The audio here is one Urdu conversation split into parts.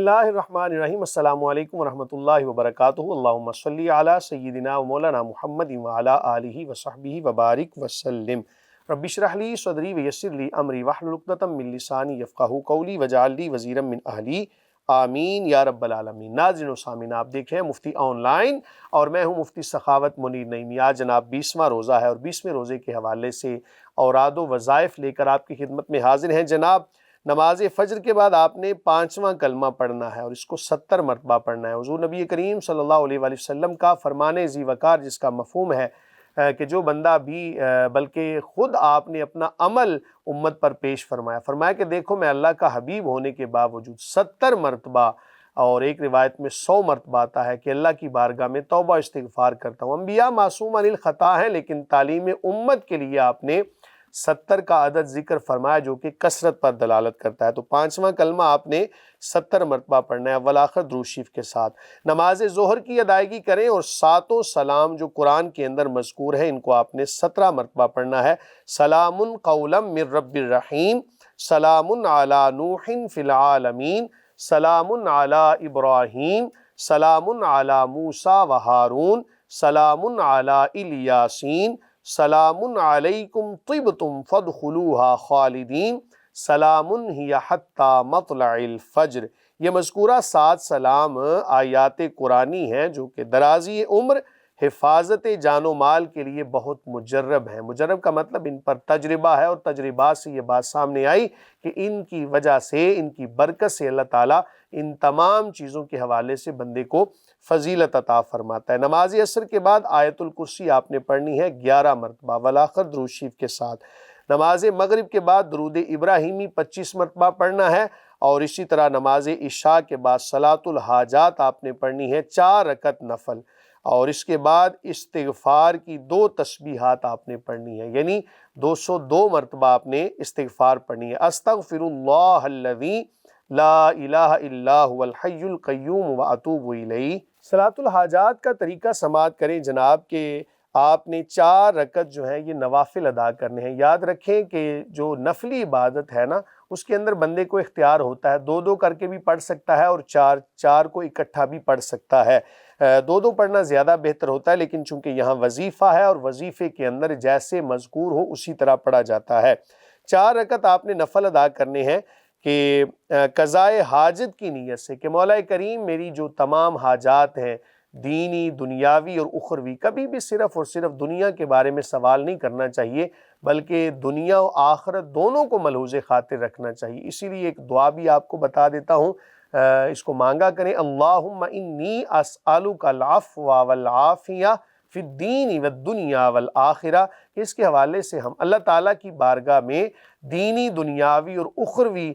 اللہ الرحمن الرحیم۔ السلام علیکم ورحمۃ اللہ وبرکاتہ۔ اللہم صلی علی سیدنا و مولانا محمد وعلی آلہ وصحبہ وبارک وسلم۔ رب اشرح لی صدری ویسر لی امری واحلل عقدۃ من لسانی یفقہوا قولی واجعل لی وزیرا من اہلی آمین یا رب العالمین۔ ناظرین و سامعین، آپ دیکھ رہے ہیں مفتی آن لائن اور میں ہوں مفتی سخاوت منیر نعیمی۔ آج جناب 20واں روزہ ہے اور 20ویں روزے کے حوالے سے اوراد و وظائف لے کر آپ کی خدمت میں حاضر ہیں۔ جناب نماز فجر کے بعد آپ نے 5واں کلمہ پڑھنا ہے اور اس کو 70 مرتبہ پڑھنا ہے۔ حضور نبی کریم صلی اللہ علیہ وآلہ وسلم کا فرمان ذی وقار، جس کا مفہوم ہے کہ جو بندہ بھی بلکہ خود آپ نے اپنا عمل امت پر پیش فرمایا کہ دیکھو میں اللہ کا حبیب ہونے کے باوجود 70 مرتبہ اور ایک روایت میں 100 مرتبہ آتا ہے کہ اللہ کی بارگاہ میں توبہ استغفار کرتا ہوں۔ انبیاء معصوم عن الخطا ہیں، لیکن تعلیم امت کے لیے آپ نے 70 کا عدد ذکر فرمایا جو کہ کثرت پر دلالت کرتا ہے۔ تو 5واں کلمہ آپ نے 70 مرتبہ پڑھنا ہے والآخر درود شریف کے ساتھ۔ نماز ظہر کی ادائیگی کریں اور 7 سلام جو قرآن کے اندر مذکور ہیں ان کو آپ نے 17 مرتبہ پڑھنا ہے۔ سلام قولا من رب الرحیم، سلام علی نوح فی العالمین، سلام علی ابراہیم، سلام علی موسیٰ و ہارون، سلام علی الیاسین، سلام علیکم طبتم فادخلوها خالدین، سلام ہی حتی مطلع الفجر۔ یہ مذکورہ 7 سلام آیات قرآنی ہیں جو کہ درازی عمر، حفاظت جان و مال کے لیے بہت مجرب ہیں۔ مجرب کا مطلب ان پر تجربہ ہے، اور تجربات سے یہ بات سامنے آئی کہ ان کی وجہ سے، ان کی برکت سے اللہ تعالیٰ ان تمام چیزوں کے حوالے سے بندے کو فضیلت عطا فرماتا ہے۔ نماز عصر کے بعد آیت الکرسی آپ نے پڑھنی ہے 11 مرتبہ والآخر درود شریف کے ساتھ۔ نماز مغرب کے بعد درود ابراہیمی 25 مرتبہ پڑھنا ہے، اور اسی طرح نماز عشاء کے بعد صلاۃ الحاجات آپ نے پڑھنی ہے 4 رکعت نفل، اور اس کے بعد استغفار کی 2 تسبیحات آپ نے پڑھنی ہے، یعنی 202 مرتبہ آپ نے استغفار پڑھنی ہے۔ استغفر اللہ الذی لا الہ الا هو الحی القیوم واتوب الیہ۔ صلاۃ الحاجات کا طریقہ سماعت کریں جناب کہ آپ نے 4 رکعت جو ہیں یہ نوافل ادا کرنے ہیں۔ یاد رکھیں کہ جو نفلی عبادت ہے نا، اس کے اندر بندے کو اختیار ہوتا ہے، 2 کر کے بھی پڑھ سکتا ہے اور 4 کو اکٹھا بھی پڑھ سکتا ہے۔ 2 پڑھنا زیادہ بہتر ہوتا ہے، لیکن چونکہ یہاں وظیفہ ہے اور وظیفے کے اندر جیسے مذکور ہو اسی طرح پڑھا جاتا ہے۔ 4 رکعت آپ نے نفل ادا کرنے ہیں کہ قضائے حاجت کی نیت سے کہ مولا کریم میری جو تمام حاجات ہیں دینی، دنیاوی اور اخروی، کبھی بھی صرف اور صرف دنیا کے بارے میں سوال نہیں کرنا چاہیے، بلکہ دنیا و آخرت دونوں کو ملحوظ خاطر رکھنا چاہیے۔ اسی لیے ایک دعا بھی آپ کو بتا دیتا ہوں، اس کو مانگا کریں۔ اللہم انی اسألک العفو والعافیہ فی الدین والدنیا والآخرہ۔ اس کے حوالے سے ہم اللہ تعالیٰ کی بارگاہ میں دینی، دنیاوی اور اخروی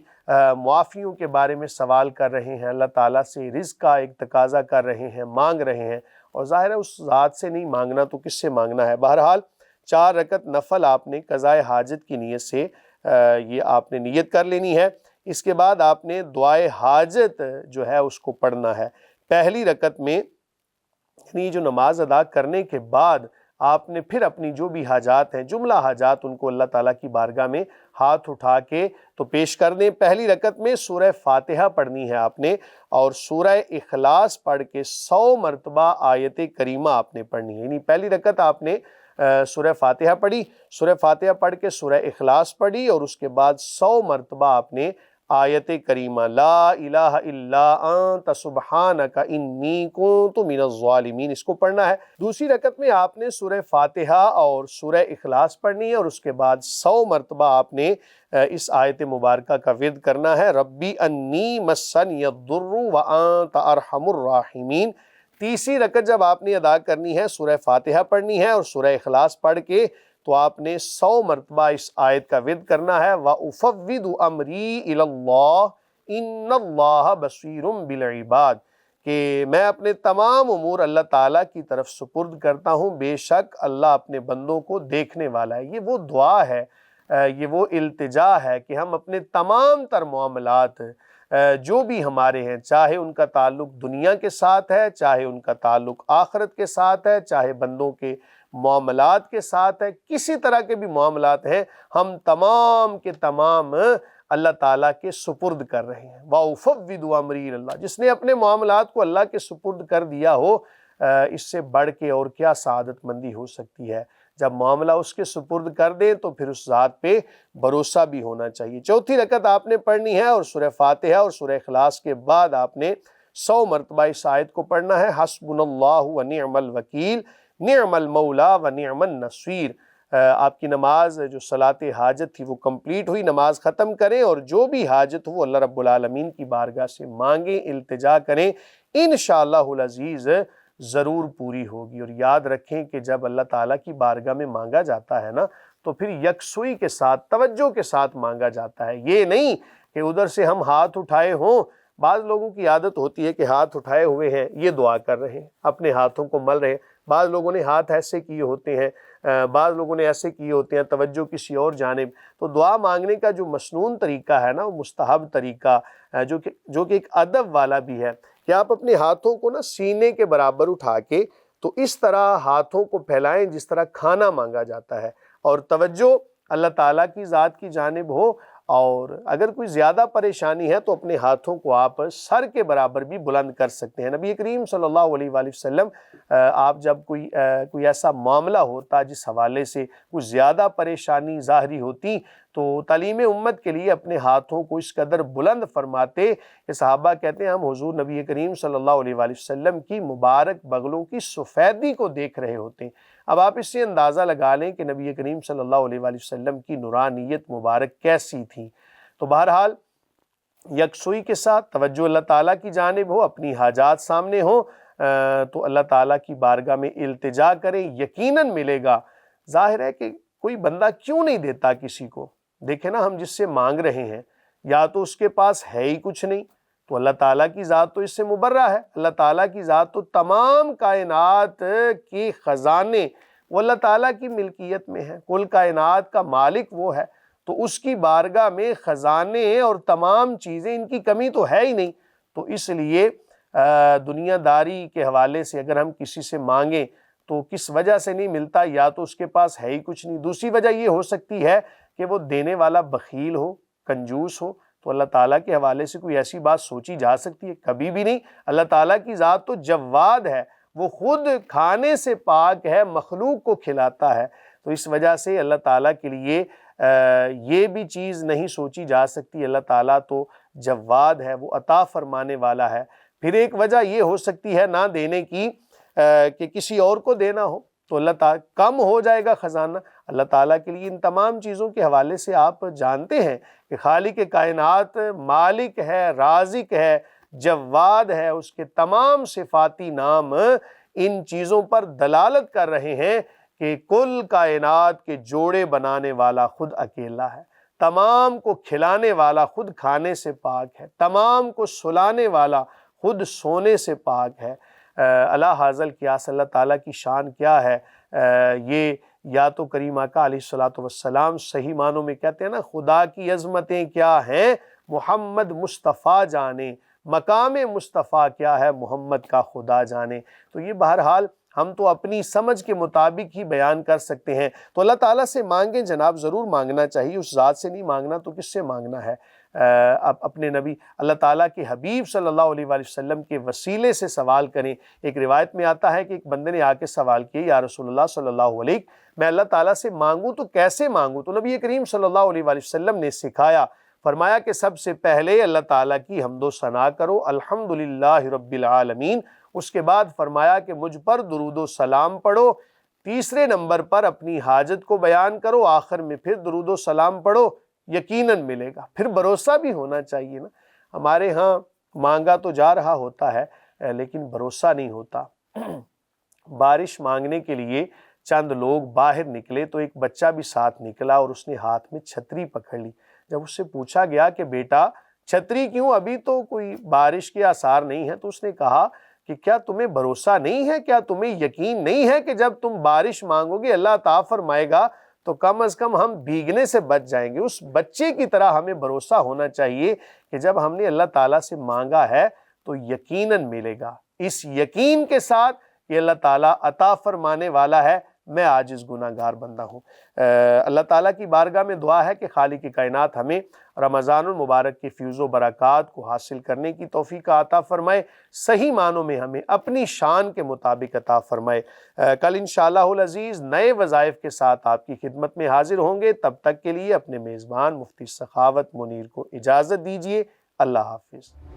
معافیوں کے بارے میں سوال کر رہے ہیں، اللہ تعالیٰ سے رزق کا ایک تقاضا کر رہے ہیں، مانگ رہے ہیں، اور ظاہر ہے اس ذات سے نہیں مانگنا تو کس سے مانگنا ہے۔ بہرحال 4 رکعت نفل آپ نے قضائے حاجت کی نیت سے یہ آپ نے نیت کر لینی ہے۔ اس کے بعد آپ نے دعائے حاجت جو ہے اس کو پڑھنا ہے۔ پہلی رکعت میں یعنی جو نماز ادا کرنے کے بعد آپ نے پھر اپنی جو بھی حاجات ہیں، جملہ حاجات، ان کو اللہ تعالیٰ کی بارگاہ میں ہاتھ اٹھا کے تو پیش کر دیں۔ پہلی رکعت میں سورہ فاتحہ پڑھنی ہے آپ نے، اور سورہ اخلاص پڑھ کے 100 مرتبہ آیت کریمہ آپ نے پڑھنی ہے۔ یعنی پہلی رکعت آپ نے سورہ فاتحہ پڑھی، سورہ فاتحہ پڑھ کے سورہ اخلاص پڑھی، اور اس کے بعد 100 مرتبہ آپ نے آیت کریمہ لا الہ الا انت سبحانک انی کنت من الظالمین اس کو پڑھنا ہے۔ دوسری رکعت میں آپ نے سورہ فاتحہ اور سورہ اخلاص پڑھنی ہے، اور اس کے بعد 100 مرتبہ آپ نے اس آیت مبارکہ کا ورد کرنا ہے، ربی انی مسنی الضر وانت ارحم الراحمین۔ تیسری رکعت جب آپ نے ادا کرنی ہے، سورہ فاتحہ پڑھنی ہے اور سورہ اخلاص پڑھ کے تو آپ نے 100 مرتبہ اس آیت کا ورد کرنا ہے، وَأُفَوِّضُ أَمْرِي إِلَى اللَّهِ إِنَّ اللَّهَ بَصِيرٌ بِالْعِبَادِ، کہ میں اپنے تمام امور اللہ تعالیٰ کی طرف سپرد کرتا ہوں، بے شک اللہ اپنے بندوں کو دیکھنے والا ہے۔ یہ وہ دعا ہے، یہ وہ التجا ہے کہ ہم اپنے تمام تر معاملات جو بھی ہمارے ہیں، چاہے ان کا تعلق دنیا کے ساتھ ہے، چاہے ان کا تعلق آخرت کے ساتھ ہے، چاہے بندوں کے معاملات کے ساتھ ہے، کسی طرح کے بھی معاملات ہیں، ہم تمام کے تمام اللہ تعالیٰ کے سپرد کر رہے ہیں۔ وَأُفَوِّضُ أَمْرِي إِلَى اللَّهِ، جس نے اپنے معاملات کو اللہ کے سپرد کر دیا ہو، اس سے بڑھ کے اور کیا سعادت مندی ہو سکتی ہے۔ جب معاملہ اس کے سپرد کر دیں تو پھر اس ذات پہ بھروسہ بھی ہونا چاہیے۔ چوتھی رکعت آپ نے پڑھنی ہے اور سورہ فاتحہ اور سورہ اخلاص کے بعد آپ نے 100 مرتبہ اس آیت کو پڑھنا ہے، حسبنا اللہ ونعم الوکیل نعم المولا ونعم النصیر۔ آپ کی نماز جو صلاۃ حاجت تھی وہ کمپلیٹ ہوئی، نماز ختم کریں اور جو بھی حاجت ہو وہ اللہ رب العالمین کی بارگاہ سے مانگیں، التجا کریں، انشاءاللہ العزیز ضرور پوری ہوگی۔ اور یاد رکھیں کہ جب اللہ تعالیٰ کی بارگاہ میں مانگا جاتا ہے نا تو پھر یکسوئی کے ساتھ، توجہ کے ساتھ مانگا جاتا ہے۔ یہ نہیں کہ ادھر سے ہم ہاتھ اٹھائے ہوں، بعض لوگوں کی عادت ہوتی ہے کہ ہاتھ اٹھائے ہوئے ہیں یہ دعا کر رہے ہیں، اپنے ہاتھوں کو مل رہے ہیں، بعض لوگوں نے ہاتھ ایسے کیے ہوتے ہیں، بعض لوگوں نے ایسے کیے ہوتے ہیں، توجہ کسی اور جانب۔ تو دعا مانگنے کا جو مسنون طریقہ ہے نا، وہ مستحب طریقہ جو کہ ایک ادب والا بھی ہے کہ آپ اپنے ہاتھوں کو نا سینے کے برابر اٹھا کے تو اس طرح ہاتھوں کو پھیلائیں جس طرح کھانا مانگا جاتا ہے، اور توجہ اللہ تعالیٰ کی ذات کی جانب ہو۔ اور اگر کوئی زیادہ پریشانی ہے تو اپنے ہاتھوں کو آپ سر کے برابر بھی بلند کر سکتے ہیں۔ نبی کریم صلی اللہ علیہ وآلہ وسلم آپ جب کوئی ایسا معاملہ ہوتا جس حوالے سے کوئی زیادہ پریشانی ظاہری ہوتی تو تعلیم امت کے لیے اپنے ہاتھوں کو اس قدر بلند فرماتے کہ صحابہ کہتے ہیں ہم حضور نبی کریم صلی اللہ علیہ وآلہ وسلم کی مبارک بغلوں کی سفیدی کو دیکھ رہے ہوتے ہیں۔ اب آپ اس سے اندازہ لگا لیں کہ نبی کریم صلی اللہ علیہ وآلہ وسلم کی نورانیت مبارک کیسی تھی۔ تو بہرحال یکسوئی کے ساتھ توجہ اللہ تعالیٰ کی جانب ہو، اپنی حاجات سامنے ہوں تو اللہ تعالیٰ کی بارگاہ میں التجا کریں، یقیناً ملے گا۔ ظاہر ہے کہ کوئی بندہ کیوں نہیں دیتا کسی کو؟ دیکھیں نا، ہم جس سے مانگ رہے ہیں یا تو اس کے پاس ہے ہی کچھ نہیں، تو اللہ تعالیٰ کی ذات تو اس سے مبرہ ہے۔ اللہ تعالیٰ کی ذات تو تمام کائنات کی خزانے وہ اللہ تعالیٰ کی ملکیت میں ہے، کل کائنات کا مالک وہ ہے، تو اس کی بارگاہ میں خزانے اور تمام چیزیں، ان کی کمی تو ہے ہی نہیں۔ تو اس لیے دنیا داری کے حوالے سے اگر ہم کسی سے مانگیں تو کس وجہ سے نہیں ملتا؟ یا تو اس کے پاس ہے ہی کچھ نہیں، دوسری وجہ یہ ہو سکتی ہے کہ وہ دینے والا بخیل ہو، کنجوس ہو۔ تو اللہ تعالیٰ کے حوالے سے کوئی ایسی بات سوچی جا سکتی ہے؟ کبھی بھی نہیں۔ اللہ تعالیٰ کی ذات تو جواد ہے، وہ خود کھانے سے پاک ہے، مخلوق کو کھلاتا ہے۔ تو اس وجہ سے اللہ تعالیٰ کے لیے یہ بھی چیز نہیں سوچی جا سکتی۔ اللہ تعالیٰ تو جواد ہے، وہ عطا فرمانے والا ہے۔ پھر ایک وجہ یہ ہو سکتی ہے نہ دینے کی کہ کسی اور کو دینا ہو تو اللہ تعالیٰ کم ہو جائے گا خزانہ۔ اللہ تعالیٰ کے لیے ان تمام چیزوں کے حوالے سے آپ جانتے ہیں کہ خالق کائنات مالک ہے، رازق ہے، جواد ہے، اس کے تمام صفاتی نام ان چیزوں پر دلالت کر رہے ہیں کہ کل کائنات کے جوڑے بنانے والا خود اکیلا ہے، تمام کو کھلانے والا خود کھانے سے پاک ہے، تمام کو سلانے والا خود سونے سے پاک ہے۔ اللہ حاضل قیاس، اللہ تعالیٰ کی شان کیا ہے، یہ یا تو کریم آقا علیہ الصلوۃ والسلام صحیح معنوں میں کہتے ہیں نا، خدا کی عظمتیں کیا ہیں محمد مصطفیٰ جانے، مقام مصطفیٰ کیا ہے محمد کا خدا جانے۔ تو یہ بہرحال ہم تو اپنی سمجھ کے مطابق ہی بیان کر سکتے ہیں۔ تو اللہ تعالیٰ سے مانگیں جناب، ضرور مانگنا چاہیے، اس ذات سے نہیں مانگنا تو کس سے مانگنا ہے؟ اپنے نبی اللہ تعالیٰ کے حبیب صلی اللہ علیہ وآلہ وسلم کے وسیلے سے سوال کریں۔ ایک روایت میں آتا ہے کہ ایک بندے نے آ کے سوال کیا، یا رسول اللہ صلی اللہ علیہ، میں اللہ تعالیٰ سے مانگوں تو کیسے مانگوں؟ تو نبی کریم صلی اللہ علیہ وآلہ وسلم نے سکھایا، فرمایا کہ سب سے پہلے اللہ تعالیٰ کی حمد و ثنا کرو، الحمدللہ رب العالمین۔ اس کے بعد فرمایا کہ مجھ پر درود و سلام پڑھو، تیسرے نمبر پر اپنی حاجت کو بیان کرو، آخر میں پھر درود و سلام پڑھو، یقیناً ملے گا۔ پھر بھروسہ بھی ہونا چاہیے نا، ہمارے ہاں مانگا تو جا رہا ہوتا ہے لیکن بھروسہ نہیں ہوتا۔ بارش مانگنے کے لیے چند لوگ باہر نکلے تو ایک بچہ بھی ساتھ نکلا اور اس نے ہاتھ میں چھتری پکڑ لی۔ جب اس سے پوچھا گیا کہ بیٹا چھتری کیوں، ابھی تو کوئی بارش کے آثار نہیں ہیں، تو اس نے کہا کہ کیا تمہیں بھروسہ نہیں ہے، کیا تمہیں یقین نہیں ہے کہ جب تم بارش مانگو گے اللہ عطا فرمائے گا تو کم از کم ہم بھیگنے سے بچ جائیں گے؟ اس بچے کی طرح ہمیں بھروسہ ہونا چاہیے کہ جب ہم نے اللہ تعالیٰ سے مانگا ہے تو یقیناً ملے گا۔ اس یقین کے ساتھ کہ اللہ تعالیٰ عطا فرمانے والا ہے، میں عاجز گناہ گار بندہ ہوں۔ اللہ تعالیٰ کی بارگاہ میں دعا ہے کہ خالق کائنات ہمیں رمضان المبارک کے فیوز و برکات کو حاصل کرنے کی توفیق عطا فرمائے، صحیح معنوں میں ہمیں اپنی شان کے مطابق عطا فرمائے۔ کل انشاءاللہ العزیز نئے وظائف کے ساتھ آپ کی خدمت میں حاضر ہوں گے، تب تک کے لیے اپنے میزبان مفتی سخاوت منیر کو اجازت دیجیے۔ اللہ حافظ۔